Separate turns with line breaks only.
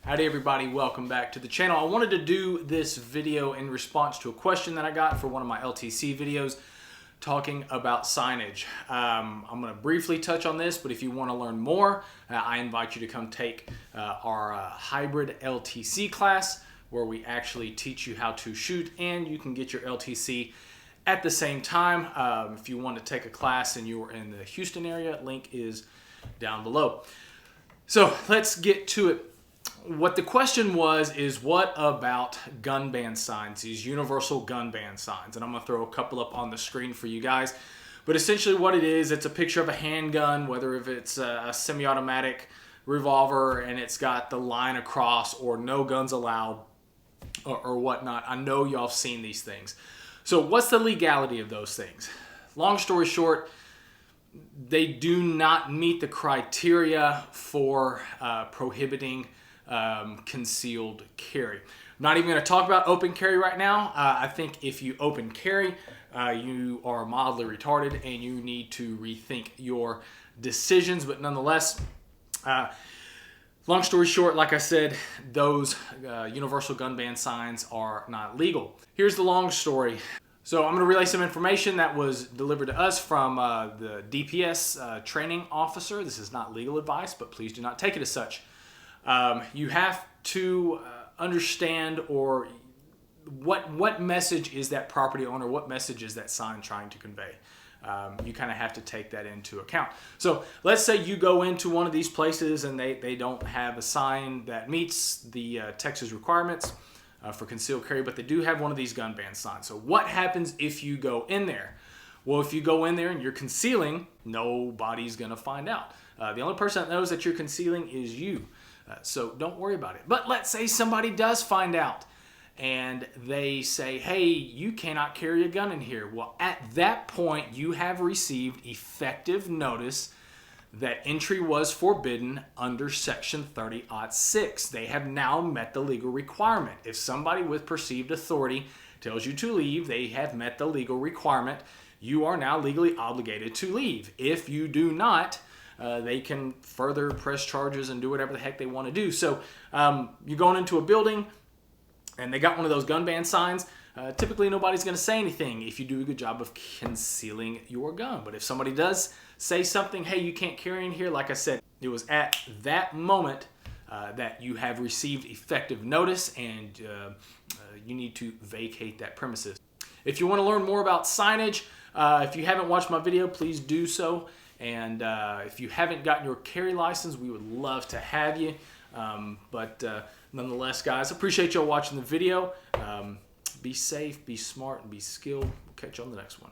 Howdy everybody, welcome back to the channel. I wanted to do this video in response to a question that I got for one of my LTC videos talking about signage. I'm going to briefly touch on this, but if you want to learn more, I invite you to come take our hybrid LTC class where we actually teach you how to shoot and you can get your LTC at the same time. If you want to take a class and you're in the Houston area, link is down below. So let's get to it. What the question was is, what about gun ban signs, these universal gun ban signs? And I'm going to throw a couple up on the screen for you guys. But essentially what it is, it's a picture of a handgun, whether if it's a semi-automatic revolver and it's got the line across or no guns allowed or whatnot. I know y'all have seen these things. So what's the legality of those things? Long story short, they do not meet the criteria for prohibiting concealed carry. I'm not even going to talk about open carry right now. I think if you open carry, you are mildly retarded and you need to rethink your decisions. But nonetheless, long story short, like I said, those universal gun ban signs are not legal. Here's the long story. So I'm going to relay some information that was delivered to us from the DPS training officer. This is not legal advice, but please do not take it as such. You have to understand or what message is that property owner, what message is that sign trying to convey. You kind of have to take that into account. So let's say you go into one of these places and they don't have a sign that meets the Texas requirements for concealed carry, but they do have one of these gun ban signs. So what happens if you go in there? Well, if you go in there and you're concealing, nobody's going to find out. The only person that knows that you're concealing is you. So don't worry about it. But let's say somebody does find out and they say, hey, you cannot carry a gun in here. Well, at that point, you have received effective notice that entry was forbidden under Section 30-6. They have now met the legal requirement. If somebody with perceived authority tells you to leave, they have met the legal requirement. You are now legally obligated to leave. If you do not, they can further press charges and do whatever the heck they want to do. So you're going into a building and they got one of those gun ban signs. Typically nobody's going to say anything if you do a good job of concealing your gun. But if somebody does say something, hey, you can't carry in here, like I said, it was at that moment that you have received effective notice and you need to vacate that premises. If you want to learn more about signage, if you haven't watched my video, please do so. And if you haven't gotten your carry license, we would love to have you. Nonetheless, guys, appreciate y'all watching the video. Be safe, be smart, and be skilled. We'll catch you on the next one.